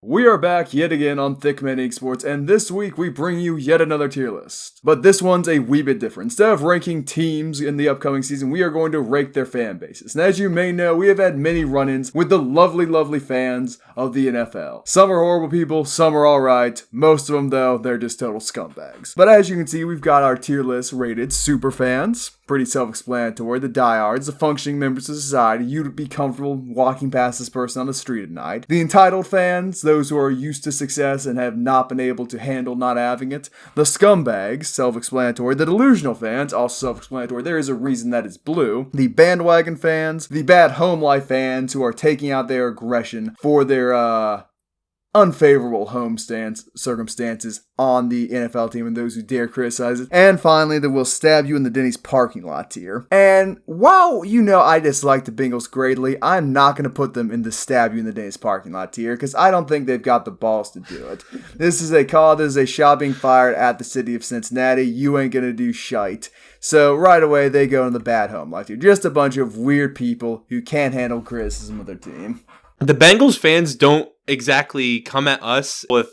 We are back yet again on thiccmaninc Sports, and this week we bring you yet another tier list. But this one's a wee bit different. Instead of ranking teams in the upcoming season, we are going to rank their fan bases. And as you may know, we have had many run-ins with the lovely fans of the NFL. Some are horrible people, some are alright. Most of them, though, they're just total scumbags. But as you can see, we've got our tier list rated super fans. Pretty self-explanatory. The diehards, the functioning members of society, you'd be comfortable walking past this person on the street at night. The entitled fans, those who are used to success and have not been able to handle not having it. The scumbags, self-explanatory. The delusional fans, also self-explanatory. There is a reason that it's blue. The bandwagon fans, the bad home life fans who are taking out their aggression for their, unfavorable circumstances on the NFL team and those who dare criticize it. And finally, the will stab you in the Denny's parking lot tier. And while you know I dislike the Bengals greatly, I'm not going to put them in the stab you in the Denny's parking lot tier because I don't think they've got the balls to do it. This is a shot being fired at the city of Cincinnati. You ain't going to do shite. So right away, they go in the bad home life tier. Just a bunch of weird people who can't handle criticism of their team. The Bengals fans don't exactly come at us with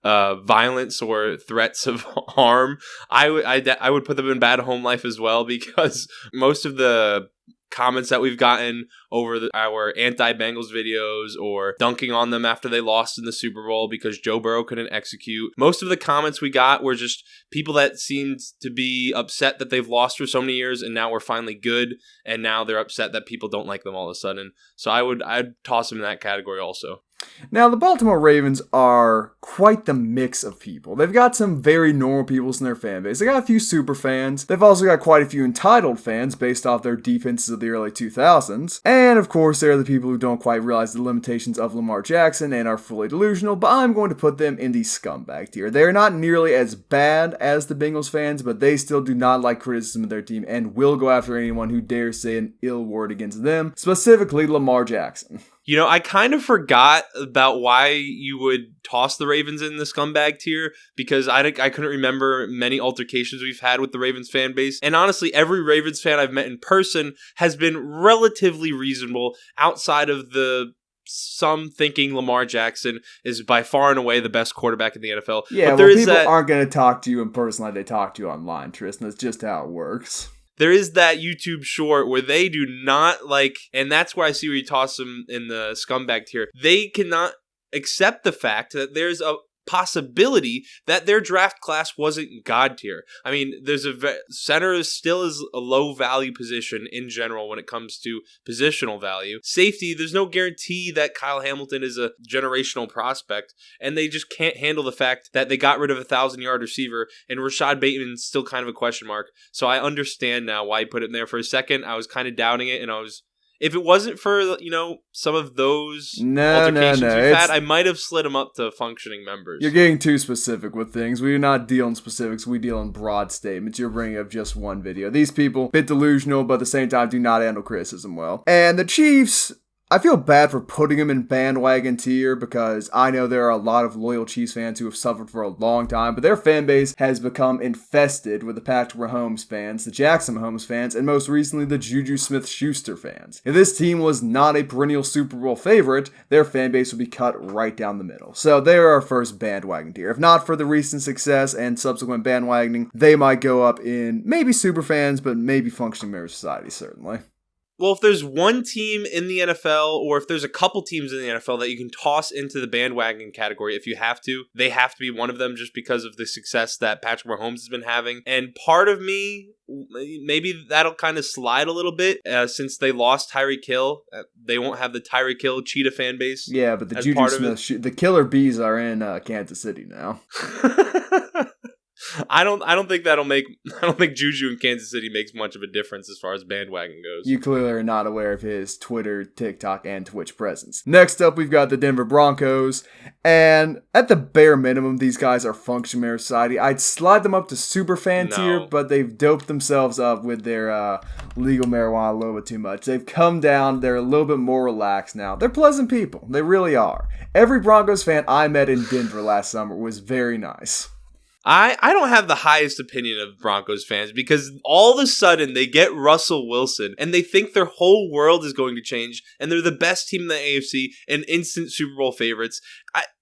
violence or threats of harm. I would put them in bad home life as well because most of the comments that we've gotten over our anti-Bengals videos or dunking on them after they lost in the Super Bowl because Joe Burrow couldn't execute. Most of the comments we got were just people that seemed to be upset that they've lost for so many years and now we're finally good and now they're upset that people don't like them all of a sudden. So I'd toss them in that category also. Now, the Baltimore Ravens are quite the mix of people. They've got some very normal people in their fan base. They got a few super fans. They've also got quite a few entitled fans based off their defenses of the early 2000s. And, of course, there are the people who don't quite realize the limitations of Lamar Jackson and are fully delusional, but I'm going to put them in the scumbag tier. They're not nearly as bad as the Bengals fans, but they still do not like criticism of their team and will go after anyone who dares say an ill word against them, specifically Lamar Jackson. You know, I kind of forgot about why you would toss the Ravens in the scumbag tier because I couldn't remember many altercations we've had with the Ravens fan base. And honestly, every Ravens fan I've met in person has been relatively reasonable outside of some thinking Lamar Jackson is by far and away the best quarterback in the NFL. Yeah, but people aren't going to talk to you in person like they talk to you online, Tristan. That's just how it works. There is that YouTube short where they do not like, and that's where I see where you toss them in the scumbag tier. They cannot accept the fact that there's a possibility that their draft class wasn't God tier. I mean, center still is a low value position in general when it comes to positional value. Safety, there's no guarantee that Kyle Hamilton is a generational prospect, and they just can't handle the fact that they got rid of a 1,000-yard receiver, and Rashad Bateman's still kind of a question mark. So I understand now why he put it in there. For a second, I was kind of doubting it, and if it wasn't for, some of those altercations we've had, I might have slid them up to functioning members. You're getting too specific with things. We do not deal in specifics. We deal in broad statements. You're bringing up just one video. These people, bit delusional, but at the same time do not handle criticism well. And the Chiefs, I feel bad for putting them in bandwagon tier because I know there are a lot of loyal Chiefs fans who have suffered for a long time, but their fan base has become infested with the Patrick Mahomes fans, the Jackson Mahomes fans, and most recently the Juju Smith-Schuster fans. If this team was not a perennial Super Bowl favorite, their fan base would be cut right down the middle. So they're our first bandwagon tier. If not for the recent success and subsequent bandwagoning, they might go up in maybe super fans, but maybe functioning member society, certainly. Well, if there's one team in the NFL, or if there's a couple teams in the NFL that you can toss into the bandwagon category if you have to, they have to be one of them just because of the success that Patrick Mahomes has been having. And part of me, maybe that'll kind of slide a little bit since they lost Tyreek Hill. They won't have the Tyreek Hill cheetah fan base. Yeah, but the Juju Smith, the killer bees are in Kansas City now. I don't think Juju in Kansas City makes much of a difference as far as bandwagon goes. You clearly are not aware of his Twitter, TikTok, and Twitch presence. Next up, we've got the Denver Broncos, and at the bare minimum, these guys are functionary society. I'd slide them up to super fan tier, but they've doped themselves up with their legal marijuana a little bit too much. They've come down. They're a little bit more relaxed now. They're pleasant people. They really are. Every Broncos fan I met in Denver last summer was very nice. I don't have the highest opinion of Broncos fans because all of a sudden they get Russell Wilson and they think their whole world is going to change and they're the best team in the AFC and instant Super Bowl favorites.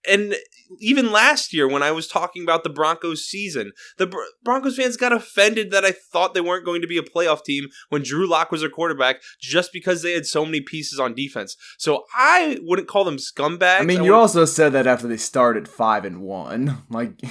And even last year when I was talking about the Broncos season, the Broncos fans got offended that I thought they weren't going to be a playoff team when Drew Lock was their quarterback just because they had so many pieces on defense. So I wouldn't call them scumbags. I mean, you also said that after they started 5-1. Like,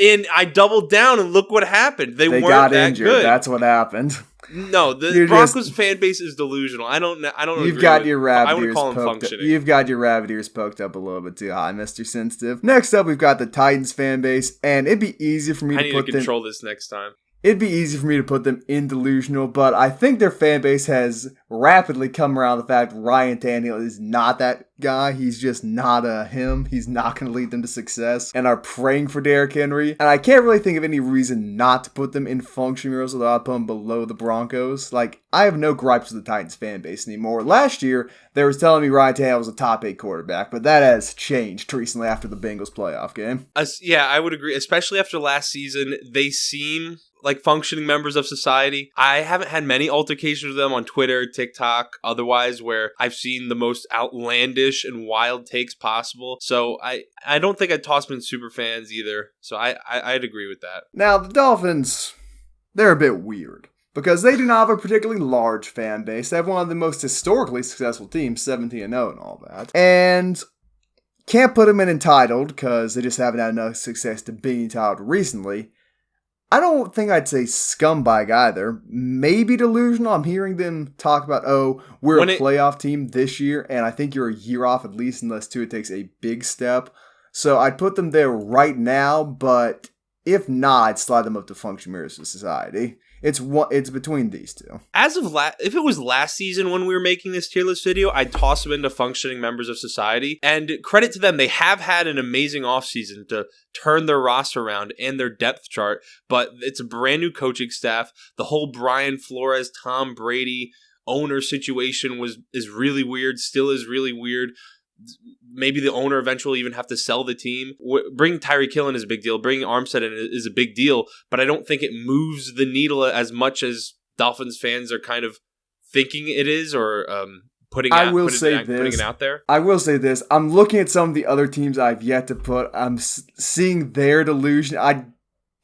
and I doubled down and look what happened. They weren't got that injured. good. That's what happened. No, the Broncos fan base is delusional. I don't. You've got your rabbit I would ears call them poked up. functioning. You've got your rabbit ears poked up a little bit too high, Mr. Sensitive. Next up, we've got the Titans fan base, and it'd be easy for me I to need put to control this next time. It'd be easy for me to put them in delusional, but I think their fan base has rapidly come around the fact Ryan Tannehill is not that guy. He's just not him. He's not going to lead them to success, and are praying for Derrick Henry. And I can't really think of any reason not to put them in functioning roles, although I put them below the Broncos. Like, I have no gripes with the Titans fan base anymore. Last year, they was telling me Ryan Tannehill was a top 8 quarterback, but that has changed recently after the Bengals playoff game. Yeah, I would agree. Especially after last season, they seem like functioning members of society. I haven't had many altercations with them on Twitter, TikTok, otherwise, where I've seen the most outlandish and wild takes possible. So I don't think I'd toss them in super fans either. So I'd agree with that. Now, the Dolphins, they're a bit weird, because they do not have a particularly large fan base. They have one of the most historically successful teams, 17-0 and all that. And can't put them in entitled, because they just haven't had enough success to be entitled recently. I don't think I'd say scumbag either. Maybe delusional. I'm hearing them talk about, we're a playoff team this year, and I think you're a year off at least, unless Tua takes a big step. So I'd put them there right now, but if not, I'd slide them up to function members of society. It's between these two. As of if it was last season when we were making this tier list video, I'd toss them into functioning members of society. And credit to them, they have had an amazing offseason to turn their roster around and their depth chart. But it's a brand new coaching staff. The whole Brian Flores, Tom Brady owner situation is really weird. Still is really weird. Maybe the owner eventually even have to sell the team. Bringing Tyreek Hill in is a big deal. Bringing Armstead in is a big deal, but I don't think it moves the needle as much as Dolphins fans are kind of thinking it is, or putting it out there. I will say this. I'm looking at some of the other teams I've yet to put. I'm seeing their delusion.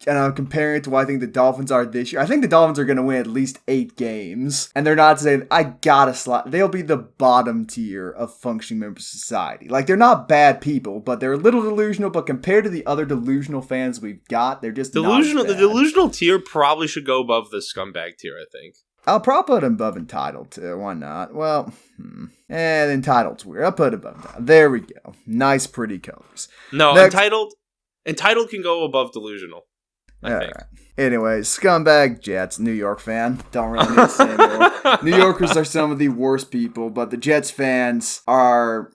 And I'm comparing it to what I think the Dolphins are this year. I think the Dolphins are going to win at least 8 games. And they're not saying, I gotta slot. They'll be the bottom tier of functioning members of society. Like, they're not bad people, but they're a little delusional. But compared to the other delusional fans we've got, they're just delusional. The delusional tier probably should go above the scumbag tier, I think. I'll probably put them above entitled too. Why not? Well, entitled's weird. I'll put it above entitled. There we go. Nice, pretty colors. No, entitled can go above delusional. I think. Right. Anyway, scumbag Jets, New York fan. Don't really need to say more. New Yorkers are some of the worst people, but the Jets fans are...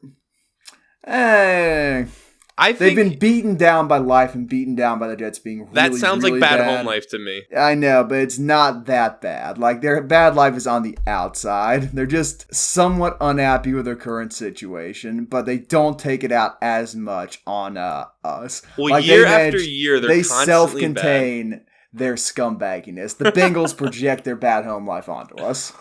they've been beaten down by life and beaten down by the Jets being really, that sounds really like bad home life to me. I know, but it's not that bad. Like, their bad life is on the outside. They're just somewhat unhappy with their current situation, but they don't take it out as much on us. Well, like, year after year, they self-contain bad. Their scumbagginess. The Bengals project their bad home life onto us.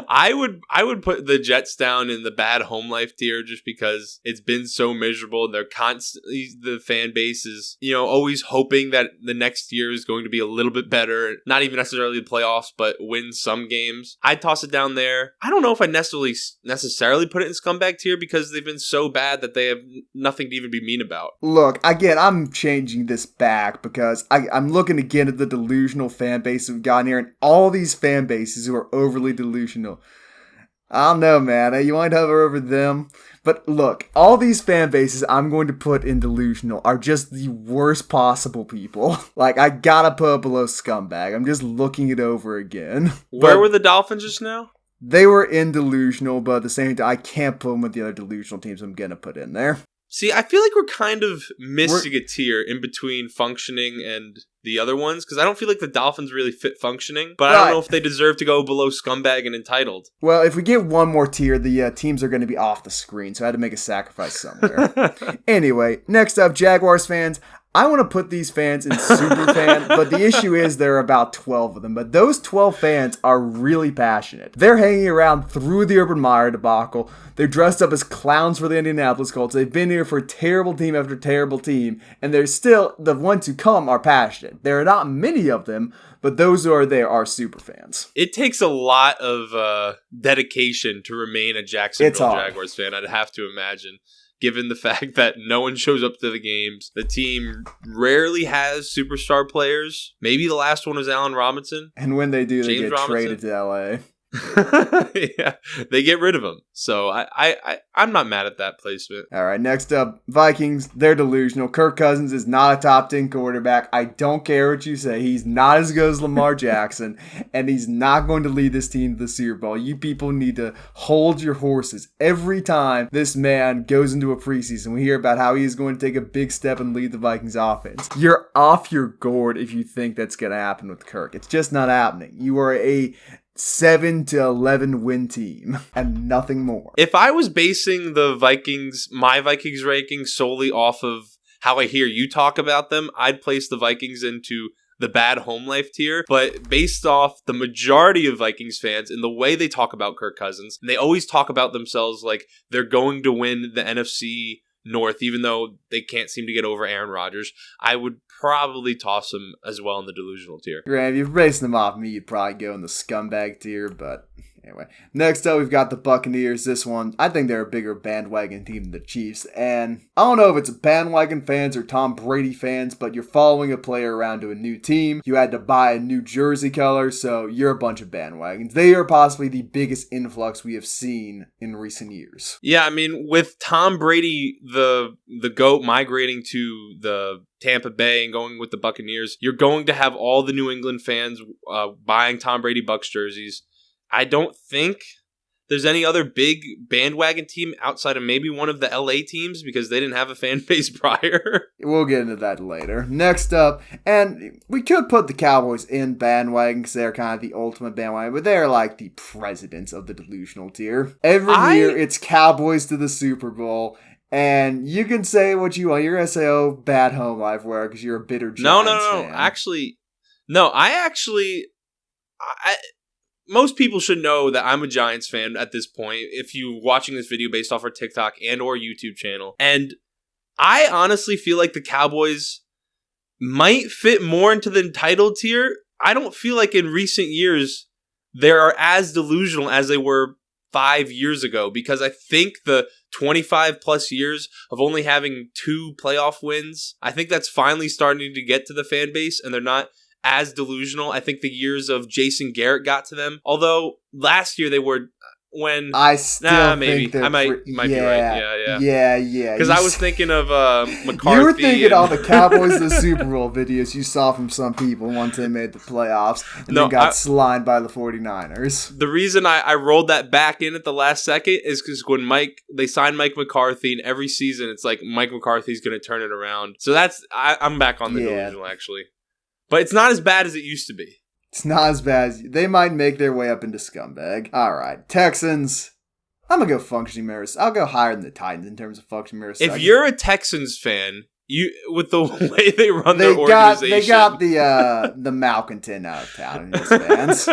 I would put the Jets down in the bad home life tier just because it's been so miserable. They're constantly, the fan base is, always hoping that the next year is going to be a little bit better. Not even necessarily the playoffs, but win some games. I'd toss it down there. I don't know if I necessarily put it in scumbag tier because they've been so bad that they have nothing to even be mean about. Look, again, I'm changing this back because I'm looking again at the delusional fan base we've gotten here, and all these fan bases who are overly delusional. I don't know, man. You might hover over them. But look, all these fan bases I'm going to put in delusional are just the worst possible people. Like, I gotta put below scumbag. I'm just looking it over again. Where were the Dolphins just now? They were in delusional, but at the same time, I can't put them with the other delusional teams I'm gonna put in there. See, I feel like we're kind of missing a tier in between functioning and the other ones, because I don't feel like the Dolphins really fit functioning, but I don't know if they deserve to go below scumbag and entitled. Well, if we get one more tier, the teams are going to be off the screen, so I had to make a sacrifice somewhere. Anyway, next up, Jaguars fans. I want to put these fans in super fan, but the issue is there are about 12 of them. But those 12 fans are really passionate. They're hanging around through the Urban Meyer debacle. They're dressed up as clowns for the Indianapolis Colts. They've been here for terrible team after terrible team, and they're still, the ones who come are passionate. There are not many of them, but those who are there are super fans. It takes a lot of dedication to remain a Jacksonville Jaguars fan, I'd have to imagine. Given the fact that no one shows up to the games, the team rarely has superstar players. Maybe the last one was Allen Robinson. And when they do, they get traded to LA. Yeah, they get rid of him. So I'm not mad at that placement. All right, next up, Vikings. They're delusional. Kirk Cousins is not a top 10 quarterback. I don't care what you say. He's not as good as Lamar Jackson, and he's not going to lead this team to the Super Bowl. You people need to hold your horses. Every time this man goes into a preseason, we hear about how he is going to take a big step and lead the Vikings offense. You're off your gourd if you think that's going to happen with Kirk. It's just not happening. You are a 7 to 11 win team and nothing more. If I was basing my Vikings ranking solely off of how I hear you talk about them, I'd place the Vikings into the bad home life tier. But based off the majority of Vikings fans and the way they talk about Kirk Cousins, and they always talk about themselves like they're going to win the NFC North, even though they can't seem to get over Aaron Rodgers, I would probably toss them as well in the delusional tier. Graham, if you're basing them off me, you'd probably go in the scumbag tier, but anyway. Next up, we've got the Buccaneers. This one, I think they're a bigger bandwagon team than the Chiefs, and I don't know if it's bandwagon fans or Tom Brady fans, but you're following a player around to a new team. You had to buy a new jersey color, so you're a bunch of bandwagons. They are possibly the biggest influx we have seen in recent years. Yeah, I mean, with Tom Brady, the GOAT, migrating to the Tampa Bay and going with the Buccaneers, you're going to have all the New England fans buying Tom Brady Bucs jerseys. I don't think there's any other big bandwagon team outside of maybe one of the LA teams because they didn't have a fan base prior. We'll get into that later. Next up, and we could put the Cowboys in bandwagon because they're kind of the ultimate bandwagon, but they're like the presidents of the delusional tier. Every year, it's Cowboys to the Super Bowl. And you can say what you want. You're going to say, oh, bad home life wear because you're a bitter Giants fan. Most people should know that I'm a Giants fan at this point if you're watching this video based off our TikTok and or YouTube channel. And I honestly feel like the Cowboys might fit more into the entitled tier. I don't feel like in recent years they are as delusional as they were 5 years ago, because I think the 25 plus years of only having 2 playoff wins, I think that's finally starting to get to the fan base, and they're not as delusional. I think the years of Jason Garrett got to them. Although last year they were when I still maybe think I might be right. Yeah. Because I was thinking of McCarthy. You were thinking all the Cowboys the Super Bowl videos you saw from some people once they made the playoffs and then got slimed by the 49ers. The reason I rolled that back in at the last second is because when they signed Mike McCarthy, and every season it's like Mike McCarthy's going to turn it around. So I'm back on the delusional actually. But it's not as bad as it used to be. It's not as bad as they might make their way up into scumbag. All right, Texans. I'm gonna go functioning merit. I'll go higher than the Titans in terms of functioning merit. If you're a Texans fan, with the way they run their organization, they got the malcontent out of town in these fans.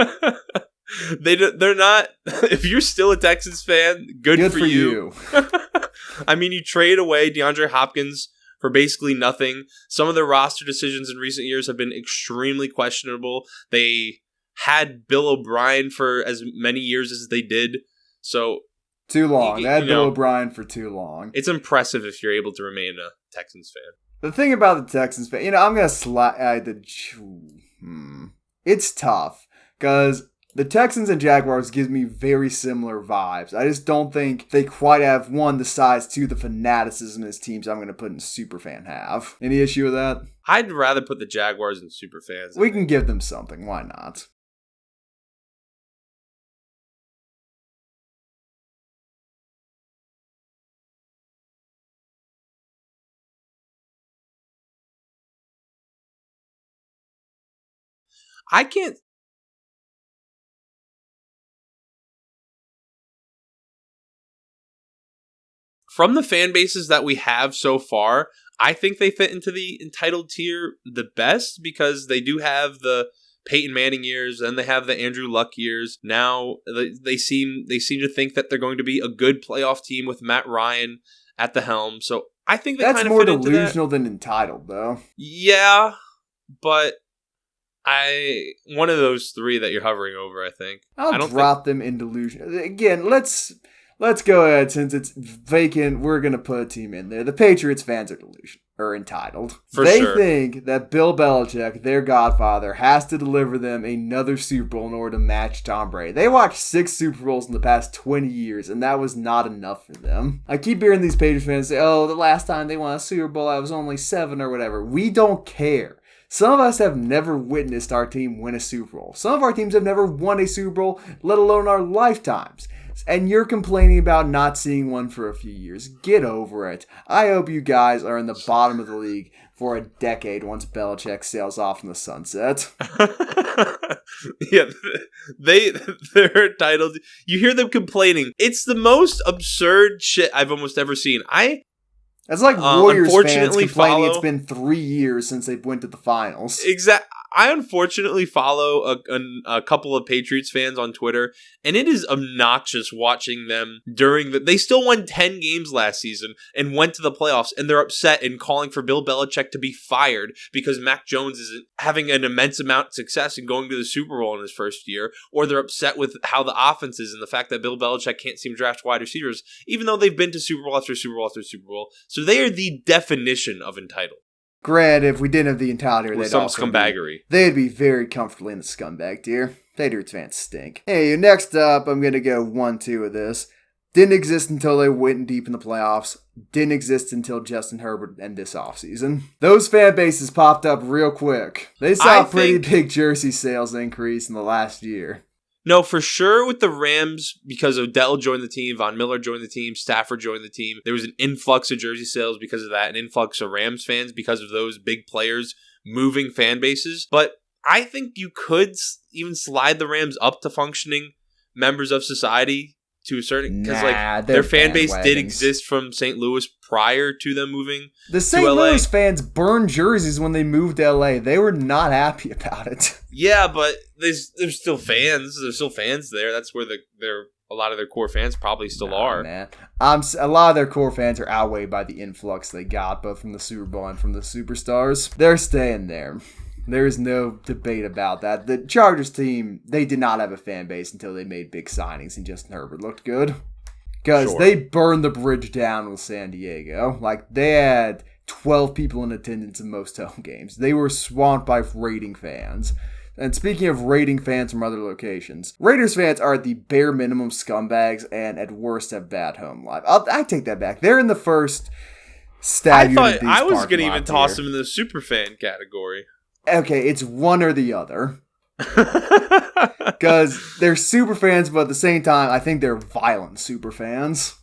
They're not. If you're still a Texans fan, good for you. I mean, you trade away DeAndre Hopkins for basically nothing. Some of their roster decisions in recent years have been extremely questionable. They had Bill O'Brien for as many years as they did. So too long. They had Bill O'Brien for too long. It's impressive if you're able to remain a Texans fan. The thing about the Texans fan, I'm going to slide It's tough because the Texans and Jaguars gives me very similar vibes. I just don't think they quite have, one, the size, two, the fanaticism as teams I'm going to put in superfan have. Any issue with that? I'd rather put the Jaguars in superfans. We can give them something. Why not? I can't. from the fan bases that we have so far, I think they fit into the entitled tier the best because they do have the Peyton Manning years, and they have the Andrew Luck years. Now they seem to think that they're going to be a good playoff team with Matt Ryan at the helm. So I think they kind of fit into that. That's more delusional than entitled, though. Yeah, but one of those three that you're hovering over, I think. I'll drop them in delusion. Again, let's go ahead. Since it's vacant, we're going to put a team in there. The Patriots fans are entitled. They think that Bill Belichick, their godfather, has to deliver them another Super Bowl in order to match Tom Brady. They watched 6 Super Bowls in the past 20 years, and that was not enough for them. I keep hearing these Patriots fans say, oh, the last time they won a Super Bowl, I was only 7 or whatever. We don't care. Some of us have never witnessed our team win a Super Bowl. Some of our teams have never won a Super Bowl, let alone our lifetimes. And you're complaining about not seeing one for a few years. Get over it. I hope you guys are in the bottom of the league for a decade once Belichick sails off in the sunset. Yeah, they're entitled. You hear them complaining. It's the most absurd shit I've almost ever seen. That's like Warriors fans complaining it's been 3 years since they went to the finals. Exactly. I unfortunately follow a couple of Patriots fans on Twitter, and it is obnoxious watching them they still won 10 games last season and went to the playoffs, and they're upset and calling for Bill Belichick to be fired because Mac Jones isn't having an immense amount of success and going to the Super Bowl in his first year, or they're upset with how the offense is and the fact that Bill Belichick can't seem to draft wide receivers, even though they've been to Super Bowl after Super Bowl after Super Bowl. So they are the definition of entitled. Granted, if we didn't have the entirety, they'd be very comfortably in the scumbag tier. Patriots fans stink. Hey, next up, I'm going to go 1-2 of this. Didn't exist until they went deep in the playoffs. Didn't exist until Justin Herbert and this offseason. Those fan bases popped up real quick. They saw a pretty big jersey sales increase in the last year. No, for sure with the Rams, because Odell joined the team, Von Miller joined the team, Stafford joined the team. There was an influx of jersey sales because of that, an influx of Rams fans because of those big players moving fan bases. But I think you could even slide the Rams up to functioning members of society to a certain, because their fan base did exist from St. Louis prior to them moving. The St. Louis fans burned jerseys when they moved to LA. They were not happy about it. Yeah, but there's still fans. There's still fans there. That's where a lot of their core fans probably still are. Man, a lot of their core fans are outweighed by the influx they got, both from the Super Bowl and from the superstars. They're staying there. There is no debate about that. The Chargers team, they did not have a fan base until they made big signings and Justin Herbert looked good. Because they burned the bridge down with San Diego. Like, they had 12 people in attendance in most home games. They were swamped by raiding fans. And speaking of raiding fans from other locations, Raiders fans are at the bare minimum scumbags and at worst have bad home life. I take that back. They're in the first stab. I was going to even toss them in the superfan category. Okay, it's one or the other. Because they're super fans, but at the same time, I think they're violent super fans.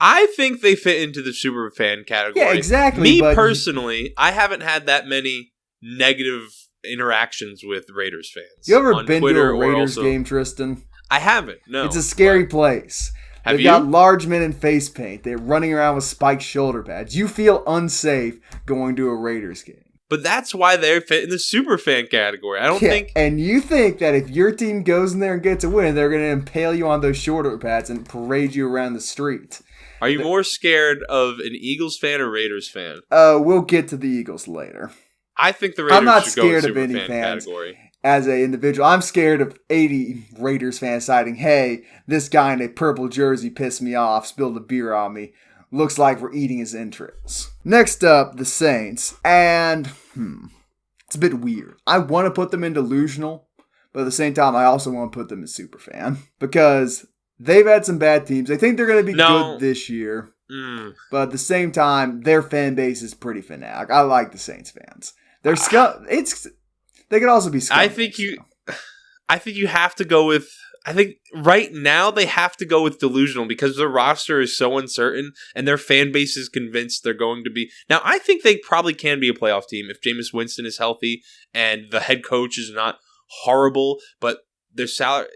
I think they fit into the super fan category. Yeah, exactly. Me personally, I haven't had that many negative interactions with Raiders fans. You ever been to a Raiders game, Tristan? I haven't, no. It's a scary place. They've got large men in face paint. They're running around with spiked shoulder pads. You feel unsafe going to a Raiders game. But that's why they fit in the super fan category. I don't think... And you think that if your team goes in there and gets a win, they're going to impale you on those shoulder pads and parade you around the street. Are you more scared of an Eagles fan or Raiders fan? We'll get to the Eagles later. I think the Raiders should go in the super fan category. As an individual, I'm scared of 80 Raiders fans citing, hey, this guy in a purple jersey pissed me off, spilled a beer on me. Looks like we're eating his entrails. Next up, the Saints. And, it's a bit weird. I want to put them in delusional, but at the same time, I also want to put them in superfan. Because they've had some bad teams. I think they're going to be good this year. But at the same time, their fan base is pretty fanatic. I like the Saints fans. They're they could also be scum. I think you have to go with... I think right now they have to go with delusional because their roster is so uncertain and their fan base is convinced they're going to be. Now, I think they probably can be a playoff team if Jameis Winston is healthy and the head coach is not horrible, but their salary,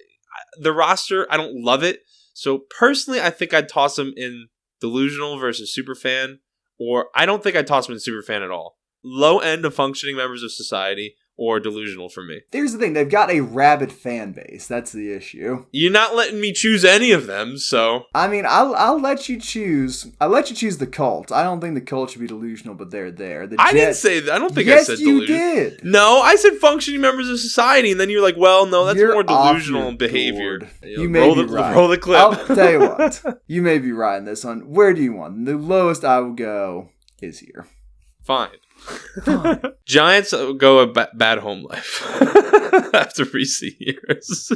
the roster, I don't love it. So personally, I think I'd toss them in delusional versus superfan, or I don't think I'd toss them in superfan at all. Low end of functioning members of society, or delusional for me. Here's the thing. They've got a rabid fan base. That's the issue. You're not letting me choose any of them, so... I mean, I'll let you choose. I'll let you choose the cult. I don't think the cult should be delusional, but they're there. I didn't say that. I don't think I said delusional. Yes, you did. No, I said functioning members of society, and then you're like, well, no, that's more delusional behavior. You may be right. Roll the clip. I'll tell you what. You may be right in this one. Where do you want? The lowest I will go is here. Fine. Giants go a bad home life after recent years.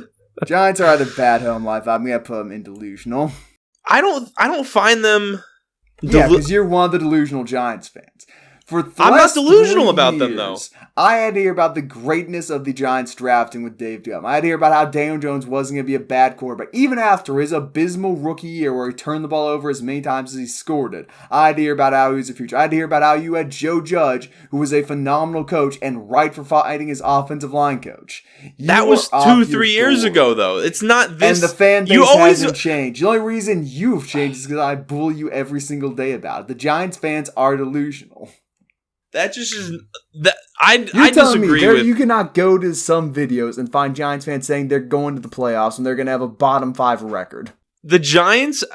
Giants are either bad home life. I'm gonna put them in delusional. I don't find them. Yeah, because you're one of the delusional Giants fans. I'm not delusional about them, though. I had to hear about the greatness of the Giants drafting with Dave Dumm. I had to hear about how Daniel Jones wasn't going to be a bad quarterback, even after his abysmal rookie year where he turned the ball over as many times as he scored it. I had to hear about how he was a future. I had to hear about how you had Joe Judge, who was a phenomenal coach and right for fighting his offensive line coach. That was 2-3 years ago, though. It's not this. And the fan base hasn't changed. The only reason you've changed is because I bully you every single day about it. The Giants fans are delusional. That just is that I disagree with. You cannot go to some videos and find Giants fans saying they're going to the playoffs and they're going to have a bottom 5 record. The Giants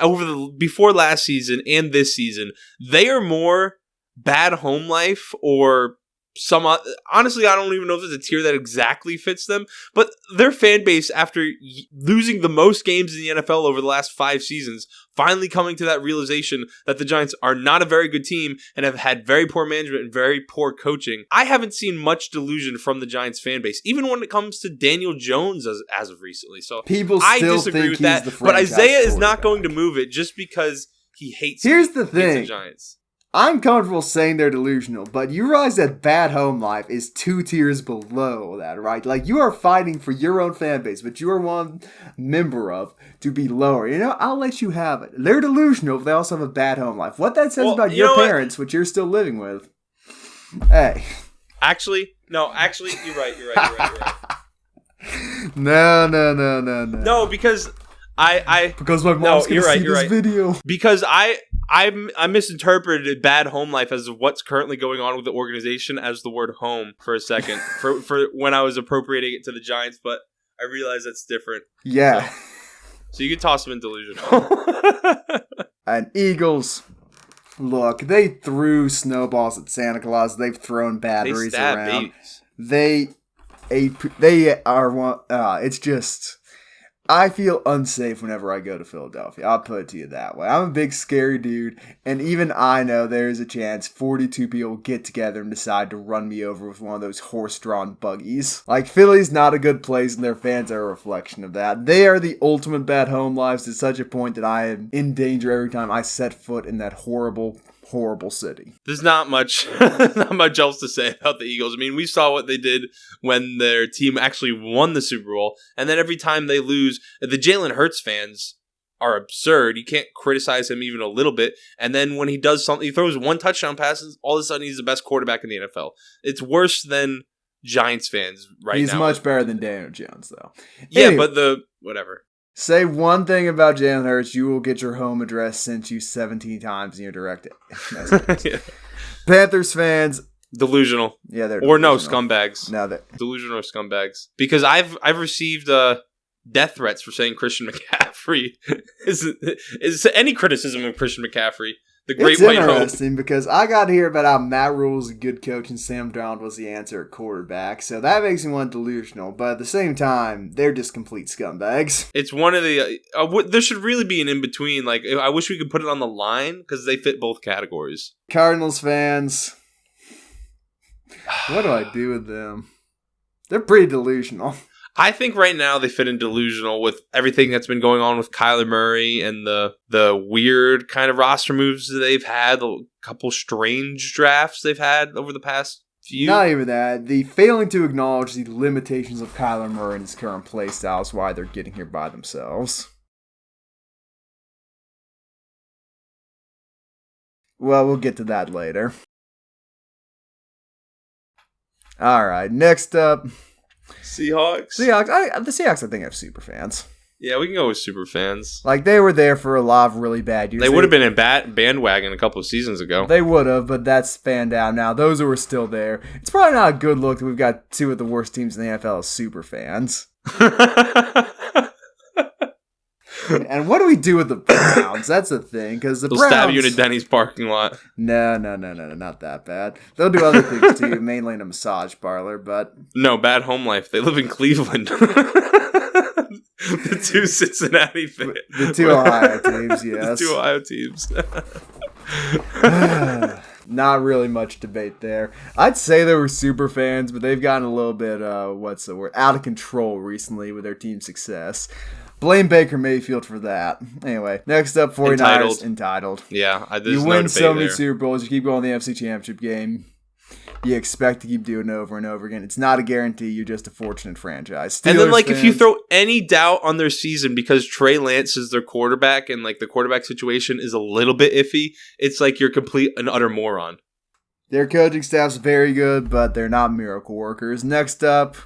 before last season and this season, they are more bad home life or some. Honestly, I don't even know if there's a tier that exactly fits them. But their fan base, after losing the most games in the NFL over the last 5 seasons, finally coming to that realization that the Giants are not a very good team and have had very poor management and very poor coaching. I haven't seen much delusion from the Giants fan base, even when it comes to Daniel Jones as of recently. So I disagree with that. But Isaiah is not going to move it just because he hates the Giants. I'm comfortable saying they're delusional, but you realize that bad home life is 2 tiers below that, right? Like, you are fighting for your own fan base, but you are one member of to be lower. You know, I'll let you have it. They're delusional, but they also have a bad home life. What that says about your parents, which you're still living with. Hey. Actually, you're right. No. No, because because my mom's gonna see this video. Because I misinterpreted bad home life as what's currently going on with the organization as the word home for a second for when I was appropriating it to the Giants, but I realized that's different. Yeah. So you could toss them in delusional. And Eagles, look, they threw snowballs at Santa Claus. They've thrown batteries around. Babies. They are one. It's just. I feel unsafe whenever I go to Philadelphia. I'll put it to you that way. I'm a big, scary dude, and even I know there's a chance 42 people get together and decide to run me over with one of those horse-drawn buggies. Like, Philly's not a good place, and their fans are a reflection of that. They are the ultimate bad home lives to such a point that I am in danger every time I set foot in that horrible city. There's not much else to say about the Eagles. I mean, we saw what they did when their team actually won the Super Bowl, and then every time they lose, the Jalen Hurts fans are absurd. You can't criticize him even a little bit, and then when he does something, he throws one touchdown pass, and all of a sudden he's the best quarterback in the NFL. It's worse than Giants fans right now. He's much better than Daniel Jones, though. Yeah, anyway, but whatever. Say one thing about Jalen Hurts, you will get your home address sent to you 17 times in your direct. Yeah. Panthers fans. Delusional. Yeah, they're delusional. Or no, scumbags. No, they're delusional or scumbags. Because I've received death threats for saying Christian McCaffrey is any criticism of Christian McCaffrey. The great white hope. It's interesting because I got to hear about how Matt Rule was a good coach and Sam Darnold was the answer at quarterback. So that makes me want delusional. But at the same time, they're just complete scumbags. It's one of the... there should really be an in-between. Like, I wish we could put it on the line because they fit both categories. Cardinals fans. What do I do with them? They're pretty delusional. I think right now they fit in delusional with everything that's been going on with Kyler Murray and the weird kind of roster moves that they've had, a couple strange drafts they've had over the past few. Not even that. The failing to acknowledge the limitations of Kyler Murray and his current play style is why they're getting here by themselves. Well, we'll get to that later. All right, next up. Seahawks. The Seahawks, I think, have super fans. Yeah, we can go with super fans. Like, they were there for a lot of really bad years. They would have been in bandwagon a couple of seasons ago. They would have, but that's fanned out now. Those who are still there. It's probably not a good look that we've got two of the worst teams in the NFL as super fans. And what do we do with the Browns? That's the thing, because the They'll Browns stab you in a Denny's parking lot. No, not that bad. They'll do other things too, mainly in a massage parlor, but No, bad home life. They live in Cleveland. The two Cincinnati fans. The two Ohio teams, yes. The two Ohio teams. Not really much debate there. I'd say they were super fans, but they've gotten a little bit, out of control recently with their team's success. Blame Baker Mayfield for that. Anyway, next up, 49ers. Entitled. Yeah, you win so many Super Bowls, you keep going to the NFC Championship game. You expect to keep doing it over and over again. It's not a guarantee. You're just a fortunate franchise. And then, if you throw any doubt on their season because Trey Lance is their quarterback and, the quarterback situation is a little bit iffy, it's like you're complete and utter moron. Their coaching staff's very good, but they're not miracle workers. Next up,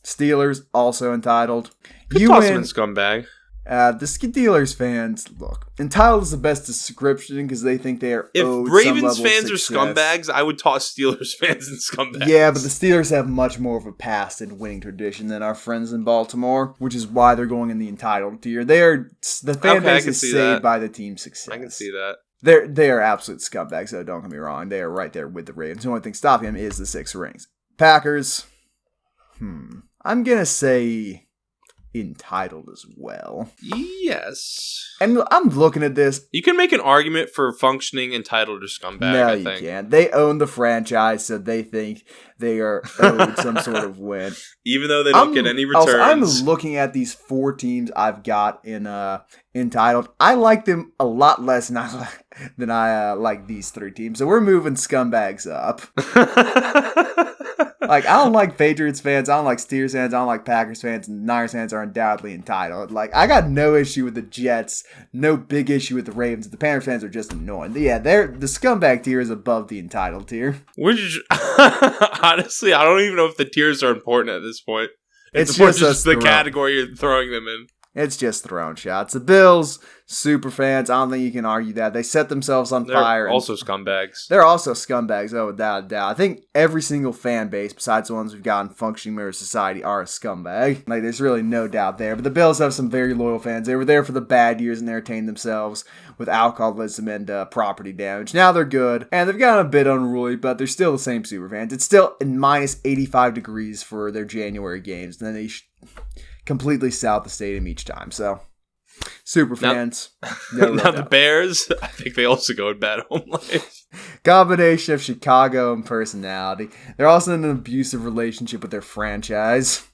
Steelers, also entitled. You toss them in scumbag. The Steelers fans, look, entitled is the best description because they think they are owed If Ravens some level fans of are success. scumbags, I would toss Steelers fans in scumbags. Yeah, but the Steelers have much more of a past and winning tradition than our friends in Baltimore, which is why they're going in the entitled tier. The fan base is saved by the team's success. I can see that. They are absolute scumbags, though, don't get me wrong. They are right there with the Ravens. The only thing stopping them is the 6 rings. Packers, I'm going to say entitled as well. Yes. And I'm looking at this. You can make an argument for functioning entitled or scumbag, No, I you think. can't. They own the franchise, so they think they are owed some sort of win. Even though they don't get any returns. Also, I'm looking at these 4 teams I've got in entitled. I like them a lot less than I like these 3 teams. So we're moving scumbags up. I don't like Patriots fans, I don't like Steelers fans, I don't like Packers fans, and Niners fans are undoubtedly entitled. I got no issue with the Jets, no big issue with the Ravens. The Panthers fans are just annoying. Yeah, the scumbag tier is above the entitled tier. Honestly, I don't even know if the tiers are important at this point. It's just the category you're throwing them in. It's just throwing shots. The Bills, super fans. I don't think you can argue that. They set themselves on fire. They're also scumbags. They're also scumbags, without a doubt. I think every single fan base, besides the ones we've got in functioning member society, are a scumbag. There's really no doubt there. But the Bills have some very loyal fans. They were there for the bad years and entertained themselves with alcoholism and property damage. Now they're good, and they've gotten a bit unruly, but they're still the same super fans. It's still in minus 85 degrees for their January games. And then they completely south the stadium each time. So, super fans. Now the Bears, I think they also go in bad home life. Combination of Chicago and personality. They're also in an abusive relationship with their franchise.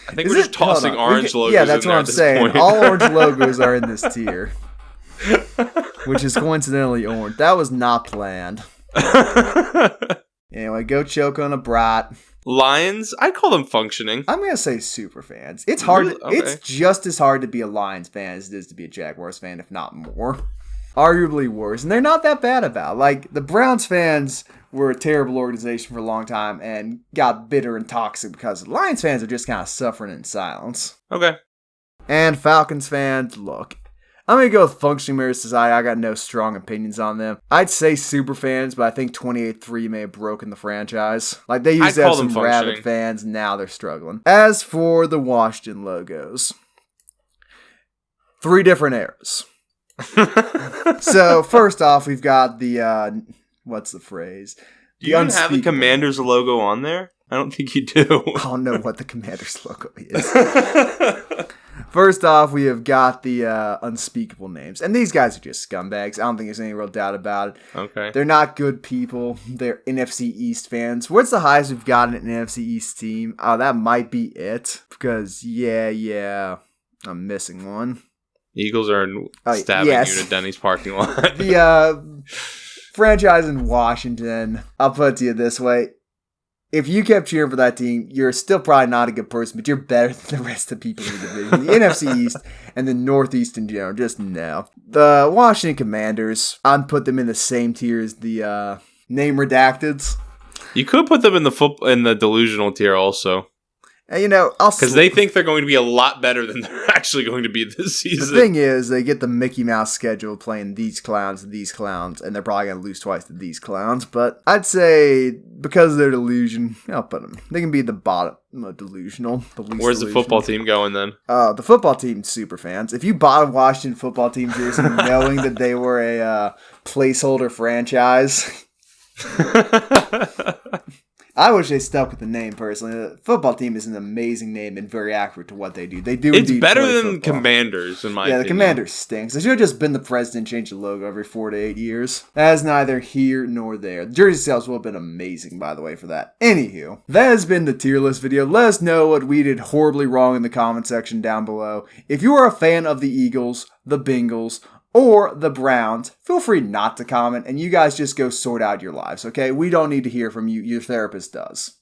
I think we're just tossing orange logos. Yeah, that's in what there I'm saying. point. All orange logos are in this tier, which is coincidentally orange. That was not planned. Anyway, go choke on a brat. Lions, I'd call them functioning. I'm going to say super fans. It's hard. Really? Okay. It's just as hard to be a Lions fan as it is to be a Jaguars fan, if not more. Arguably worse. And they're not that bad about it. The Browns fans were a terrible organization for a long time and got bitter and toxic because the Lions fans are just kind of suffering in silence. Okay. And Falcons fans, look. I'm going to go with functioning member society. I got no strong opinions on them. I'd say super fans, but I think 28-3 may have broken the franchise. They used to have some rabid fans, and now they're struggling. As for the Washington logos, 3 different eras. So, first off, we've got the, what's the phrase? Do you even have the Commanders logo on there? I don't think you do. I don't know what the Commanders logo is. First off, we have got the unspeakable names. And these guys are just scumbags. I don't think there's any real doubt about it. Okay. They're not good people. They're NFC East fans. What's the highest we've gotten an NFC East team? Oh, that might be it. Because, yeah, I'm missing one. Eagles are stabbing you in a Denny's parking lot. The franchise in Washington, I'll put it to you this way. If you kept cheering for that team, you're still probably not a good person, but you're better than the rest of the people in the division. The NFC East and the Northeast in general, just no. The Washington Commanders, I'd put them in the same tier as the name redacteds. You could put them in the delusional tier also. And, you know, because they think they're going to be a lot better than they're actually going to be this season. The thing is, they get the Mickey Mouse schedule playing these clowns, and they're probably going to lose twice to these clowns. But I'd say because of their delusion, I'll put them. They can be the bottom, delusional. Where's the football team going then? The football team, super fans. If you bought a Washington football team jersey knowing that they were a placeholder franchise, I wish they stuck with the name, personally. The football team is an amazing name and very accurate to what they do. They do It's indeed better play than football. Commanders, in my opinion. Yeah, the Commanders stinks. They should have just been the president, change the logo every 4 to 8 years. That is neither here nor there. The jersey sales will have been amazing, by the way, for that. Anywho, that has been the tier list video. Let us know what we did horribly wrong in the comment section down below. If you are a fan of the Eagles, the Bengals, or the Browns, feel free not to comment, and you guys just go sort out your lives, okay? We don't need to hear from you. Your therapist does.